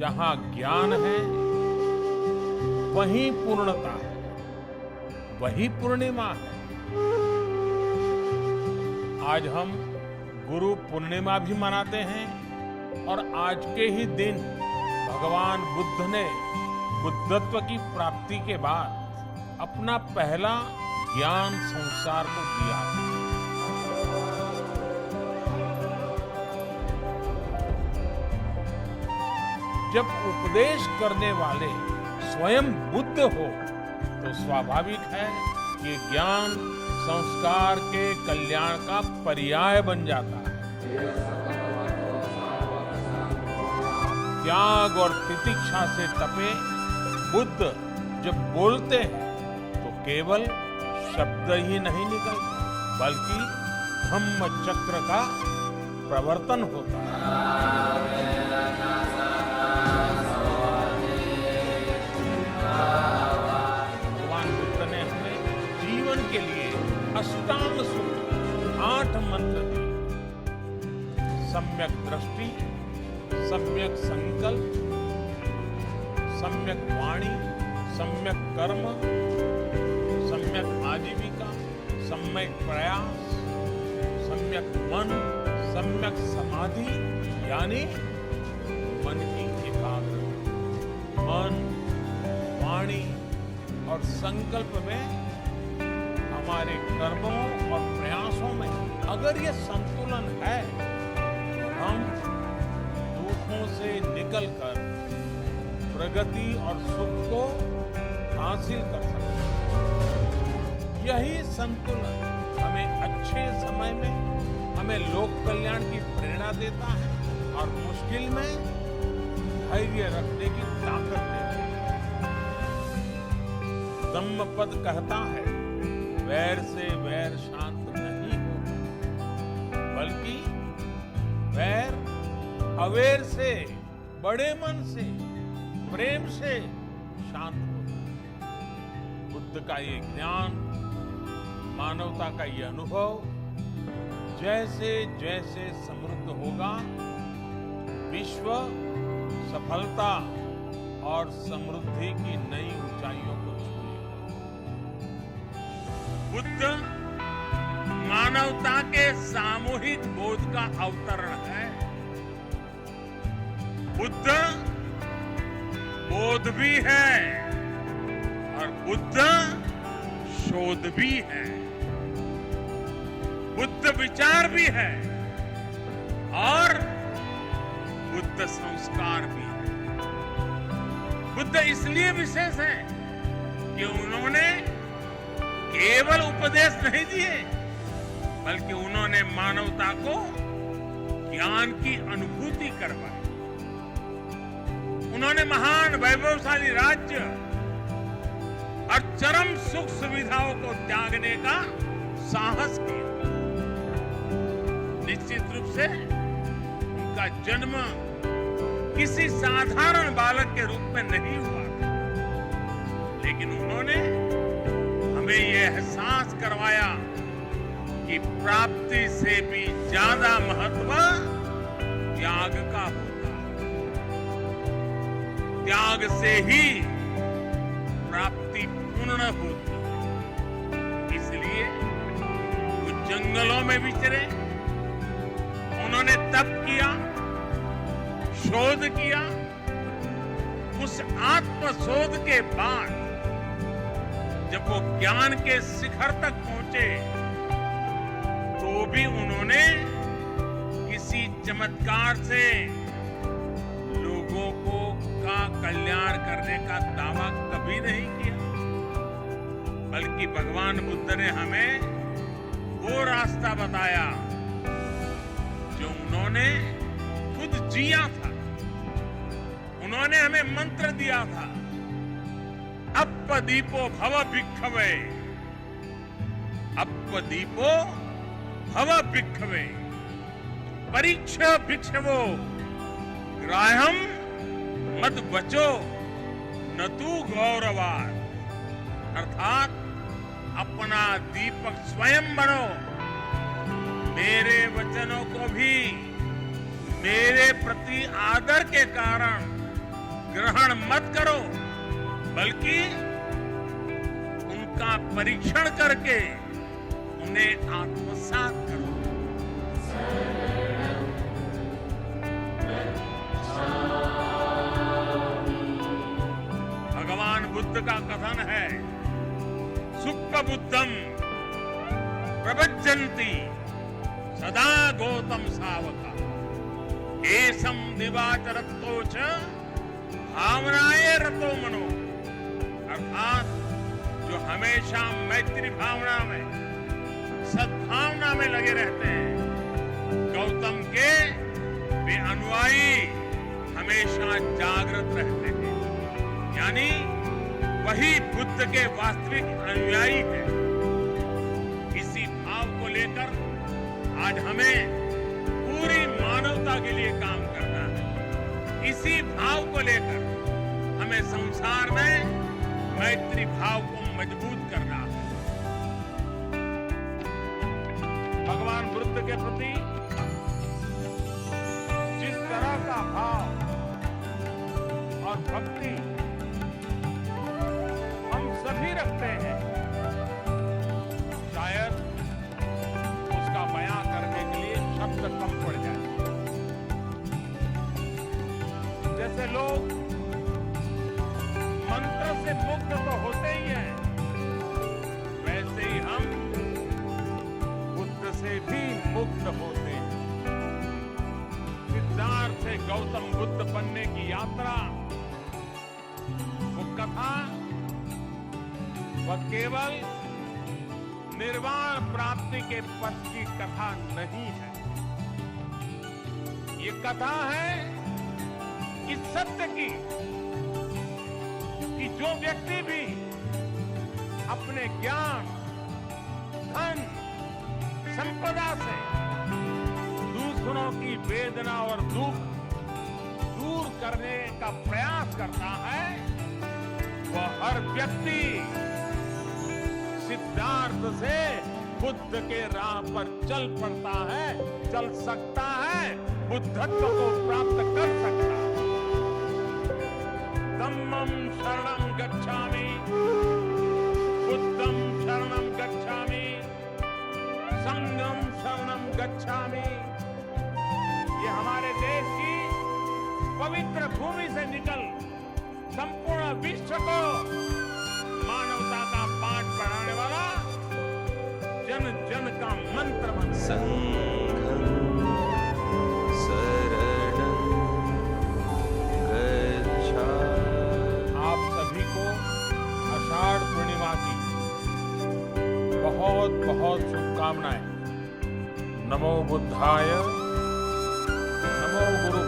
जहां ज्ञान है वहीं पूर्णता है, वही पूर्णिमा है। आज हम गुरु पूर्णिमा भी मनाते हैं और आज के ही दिन भगवान बुद्ध ने बुद्धत्व की प्राप्ति के बाद अपना पहला ज्ञान संसार को दिया। जब उपदेश करने वाले स्वयं बुद्ध हो तो स्वाभाविक है कि ज्ञान संस्कार के कल्याण का पर्याय बन जाता है। त्याग और तितिक्षा से तपे बुद्ध जब बोलते हैं तो केवल शब्द ही नहीं निकलते बल्कि धम्म चक्र का प्रवर्तन होता है। भगवान बुद्ध ने हमें जीवन के लिए अष्टांग सूत्र 8 मंत्र दिए। सम्यक दृष्टि, सम्यक संकल्प, सम्यक वाणी, सम्यक कर्म, सम्यक आजीविका, सम्यक प्रयास, सम्यक मन, सम्यक समाधि यानी मन की एकाग्रता। मन, वाणी और संकल्प में हमारे कर्मों और प्रयासों में अगर ये संतुलन है तो हम दुखों से निकलकर प्रगति और सुख को हासिल कर सकते हैं। यही संतुलन हमें अच्छे समय में हमें लोक कल्याण की प्रेरणा देता है और मुश्किल में धैर्य रखने की ताकत देता है। धम्मपद कहता है वैर से वैर शांत नहीं होता बल्कि वैर अवेर से, बड़े मन से, प्रेम से शांत होता है। बुद्ध का ये ज्ञान, मानवता का ये अनुभव जैसे जैसे समृद्ध होगा विश्व सफलता और समृद्धि की नई ऊंचाइयों को छुएगा। बुद्ध मानवता के सामूहिक बोध का अवतरण है। बुद्ध बोध भी है और बुद्ध शोध भी है। बुद्ध विचार भी है और बुद्ध संस्कार भी है। बुद्ध इसलिए विशेष है कि उन्होंने केवल उपदेश नहीं दिए बल्कि उन्होंने मानवता को ज्ञान की अनुभूति करवाई। उन्होंने महान वैभवशाली राज्य और चरम सुख सुविधाओं को त्यागने का साहस किया। निश्चित रूप से उनका जन्म किसी साधारण बालक के रूप में नहीं हुआ था, लेकिन उन्होंने हमें यह एहसास करवाया कि प्राप्ति से भी ज्यादा महत्व त्याग का होता है। त्याग से ही प्राप्ति पूर्ण होती है। इसलिए वो जंगलों में विचरे, उन्होंने तप किया, शोध किया। उस आत्मशोध के बाद जब वो ज्ञान के शिखर तक पहुंचे तो भी उन्होंने किसी चमत्कार से लोगों का कल्याण करने का दावा कभी नहीं किया, बल्कि भगवान बुद्ध ने हमें वो रास्ता बताया जो उन्होंने खुद जिया था। उन्होंने हमें मंत्र दिया था, अपदीपो भव भिक्खवे, अपदीपो भव भिक्खवे, परीक्षा भिक्षवो, ग्राह्यम मत बचो न तू गौरवाद। अर्थात अपना दीपक स्वयं बनो, मेरे वचनों को भी मेरे प्रति आदर के कारण ग्रहण मत करो, बल्कि उनका परीक्षण करके उन्हें आत्मसात करो। भगवान बुद्ध का कथन है, सुप्त बुद्धम प्रवज्जन्ति सदा गौतम सावका एसम दिवाचरत्तोच भावनाए रतो मनो। अर्थात जो हमेशा मैत्री भावना में, सद्भावना में लगे रहते हैं, गौतम के वे अनुयायी हमेशा जागृत रहते हैं। यानी वही बुद्ध के वास्तविक अनुयायी हैं। इसी भाव को लेकर आज हमें पूरी मानवता के लिए काम करना है। इसी भाव को लेकर हमें संसार में मैत्री भाव को मजबूत करना है। भगवान बुद्ध के प्रति जिस तरह का भाव और भक्ति हम सभी रखते हैं, शायद उसका बयां करने के लिए शब्द कम पड़ जाए। जैसे लोग मंत्र से मुक्त तो होते ही हैं, वैसे ही हम बुद्ध से भी मुक्त होते हैं। सिद्धार्थ से गौतम बुद्ध बनने की यात्रा, वो कथा, वह केवल निर्वाण प्राप्ति के पथ की कथा नहीं है। ये कथा है इस सत्य की कि जो व्यक्ति भी अपने ज्ञान, धन, संपदा से दूसरों की वेदना और दुख दूर करने का प्रयास करता है, वह हर व्यक्ति सिद्धार्थ से बुद्ध के राह पर चल पड़ता है, चल सकता है, बुद्धत्व को प्राप्त कर सकता है। धम्मं शरणं गच्छामि, बुद्धं शरणं गच्छामि, संघं शरणं गच्छामि। ये हमारे देश की पवित्र भूमि से निकल संपूर्ण विश्व को मानवता का पाठ पढ़ाने वाला जन जन का मंत्र बन। संघं शरणं गच्छामि। आप सभी को आषाढ़ पूर्णिमा की बहुत बहुत शुभकामनाएं। नमो बुद्धाय, नमो गुरु